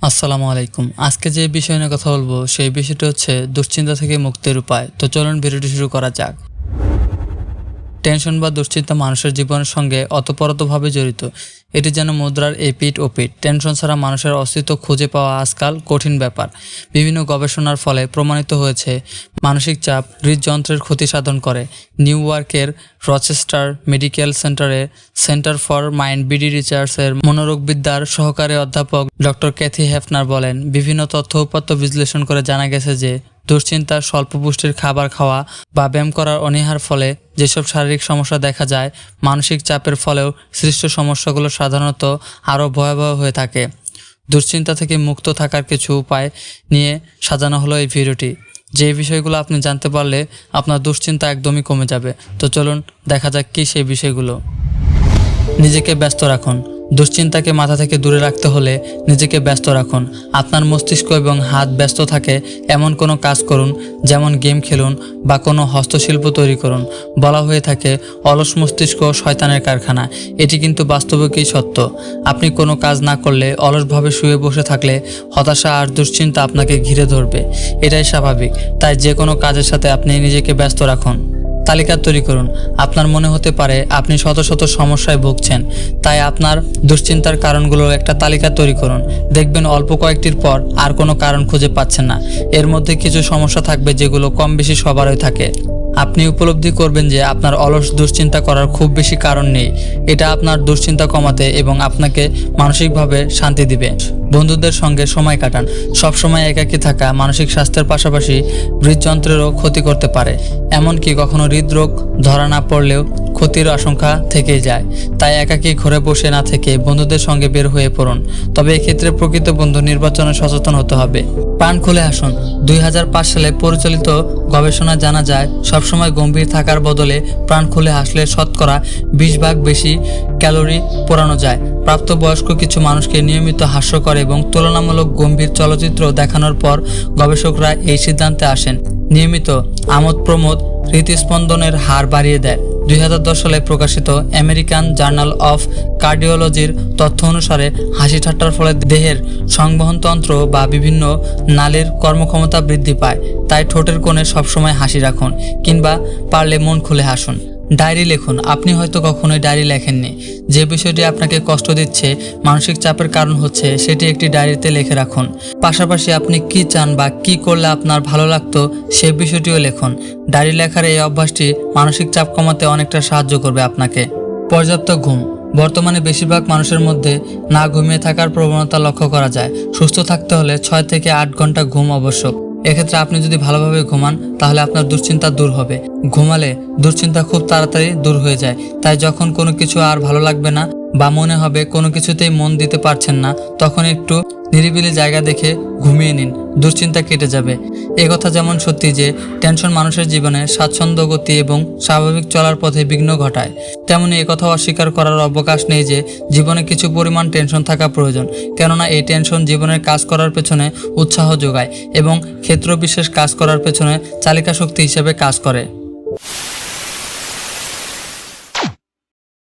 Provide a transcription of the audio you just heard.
আসসালামু আলাইকুম। আজকে যে বিষয় নিয়ে কথা বলবো সেই বিষয়টা হচ্ছে দুশ্চিন্তা থেকে মুক্তির উপায়। তো চলুন ভিডিওটি শুরু করা যাক। টেনশন বা দুশ্চিন্তা মানুষের জীবনের সঙ্গে ওতপ্রোতভাবে জড়িত। এটি যেন মুদ্রার এপিঠ ওপিঠ। টেনশন ছাড়া মানুষের অস্তিত্ব খুঁজে পাওয়া আজকাল কঠিন ব্যাপার। বিভিন্ন গবেষণার ফলে প্রমাণিত হয়েছে মানসিক চাপ হৃদযন্ত্রের ক্ষতি সাধন করে। নিউ ইয়র্কের Rochester medical centre for mind BD রিসার্চের মনোরোগবিদ্যার সহকারী অধ্যাপক ডক্টর ক্যাথি হেফনার বলেন, বিভিন্ন তথ্য উপাত্ত বিশ্লেষণ করে জানা গেছে যে দুশ্চিন্তা, স্বল্প পুষ্টির খাবার খাওয়া বা ব্যায়াম করার অনীহার ফলে যেসব শারীরিক সমস্যা দেখা যায়, মানসিক চাপের ফলেও সৃষ্ট সমস্যাগুলো সাধারণত আরও ভয়াবহ হয়ে থাকে। দুশ্চিন্তা থেকে মুক্ত থাকার কিছু উপায় নিয়ে সাজানো হলো এই ভিডিওটি। যে বিষয়গুলো আপনি জানতে পারলে আপনার দুশ্চিন্তা একদমই কমে যাবে। তো চলুন দেখা যাক কী সেই বিষয়গুলো। নিজেকে ব্যস্ত রাখুন। দুশ্চিন্তাকে মাথা থেকে দূরে রাখতে হলে নিজেকে ব্যস্ত রাখুন। আপনার মস্তিষ্ক এবং হাত ব্যস্ত থাকে এমন কোনো কাজ করুন, যেমন গেম খেলুন বা কোনো হস্তশিল্প তৈরি করুন। বলা হয়ে থাকে অলস মস্তিষ্ক শয়তানের কারখানা। এটি কিন্তু বাস্তবিকই সত্য। আপনি কোনো কাজ না করলে, অলসভাবে শুয়ে বসে থাকলে হতাশা আর দুশ্চিন্তা আপনাকে ঘিরে ধরবে। এটাই স্বাভাবিক। তাই যে কোনো কাজের সাথে আপনি নিজেকে ব্যস্ত রাখুন। তালিকা তৈরি করুন। আপনার মনে হতে পারে আপনি শত শত সমস্যায় ভুগছেন, তাই আপনার দুশ্চিন্তার কারণগুলোর একটা তালিকা তৈরি করুন। দেখবেন অল্প কয়েকটির পর আর কোনো কারণ খুঁজে পাচ্ছেন না। এর মধ্যে কিছু সমস্যা থাকবে যেগুলো কম বেশি সবারই থাকে। আপনি উপলব্ধি করবেন যে আপনার অলস দুশ্চিন্তা করার খুব বেশি কারণ নেই। এটা আপনার দুশ্চিন্তা কমাতে এবং আপনাকে মানসিকভাবে শান্তি দিবে। বন্ধুদের সঙ্গে সময় কাটান। সবসময় একাকী থাকা মানসিক স্বাস্থ্যের পাশাপাশি হৃদযন্ত্রেরও ক্ষতি করতে পারে। এমনকি কখনো হৃদরোগ ধরা না পড়লেও ক্ষতির আশঙ্কা থেকেই যায়। তাই একাকী ঘরে বসে না থেকে বন্ধুদের সঙ্গে বের হয়ে পড়ুন। তবে এক্ষেত্রে প্রকৃত বন্ধু নির্বাচনে সচেতন হতে হবে। প্রাণ খুলে হাসুন। 2005 সালে পরিচালিত গবেষণায় জানা যায়, সবসময় গম্ভীর থাকার বদলে প্রাণ খুলে হাসলে শতকরা 20 ভাগ বেশি ক্যালোরি পোড়ানো যায়। প্রাপ্তবয়স্ক কিছু মানুষকে নিয়মিত হাস্যকর এবং তুলনামূলক গম্ভীর চলচ্চিত্র দেখানোর পর গবেষকরা এই সিদ্ধান্তে আসেন। নিয়মিত আমোদ প্রমোদ হৃদস্পন্দনের হার বাড়িয়ে দেয়। 2010 সালে প্রকাশিত আমেরিকান জার্নাল অফ কার্ডিওলজির তথ্য অনুসারে হাসি ঠাট্টার ফলে দেহের সংবহনতন্ত্র বা বিভিন্ন নালীর কর্মক্ষমতা বৃদ্ধি পায়। তাই ঠোঁটের কোণে সবসময় হাসি রাখুন, কিংবা পারলে মন খুলে হাসুন। ডায়েরি লিখুন। আপনি হয়তো কখনোই ডায়েরি লেখেননি। যে বিষয়টি আপনাকে কষ্ট দিচ্ছে, মানসিক চাপের কারণ হচ্ছে, সেটি একটি ডায়েরিতে লিখে রাখুন। পাশাপাশি আপনি কি চান বা কি করলে আপনার ভালো লাগতো সে বিষয়টিও লিখুন। ডায়েরি লেখার এই অভ্যাসটি মানসিক চাপ কমাতে অনেকটা সাহায্য করবে আপনাকে। পর্যাপ্ত ঘুম। বর্তমানে বেশিরভাগ মানুষের মধ্যে না ঘুমিয়ে থাকার প্রবণতা লক্ষ্য করা যায়। সুস্থ থাকতে হলে 6 থেকে 8 ঘন্টা ঘুম আবশ্যক। এক্ষেত্রে আপনি যদি ভালোভাবে ঘুমান তাহলে আপনার দুশ্চিন্তা দূর হবে। ঘুমালে দুশ্চিন্তা খুব তাড়াতাড়ি দূর হয়ে যায়। তাই যখন কোনো কিছু আর ভালো লাগবে না বা মনে হবে কোনো কিছুতেই মন দিতে পারছেন না, তখন একটু নিরিবিলি জায়গা দেখে ঘুমিয়ে নিন। দুশ্চিন্তা কেটে যাবে। কথা যেমন সত্যি যে টেনশন মানুষের জীবনে স্বাচ্ছন্দ্য গতি এবং স্বাভাবিক চলার পথে বিঘ্ন ঘটায়, তেমনি একথাও অস্বীকার করার অবকাশ নেই যে জীবনে কিছু পরিমাণ টেনশন থাকা প্রয়োজন। কেননা এই টেনশন জীবনের কাজ করার পেছনে উৎসাহ যোগায় এবং ক্ষেত্রবিশেষ কাজ করার পেছনে চালিকা শক্তি হিসেবে কাজ করে।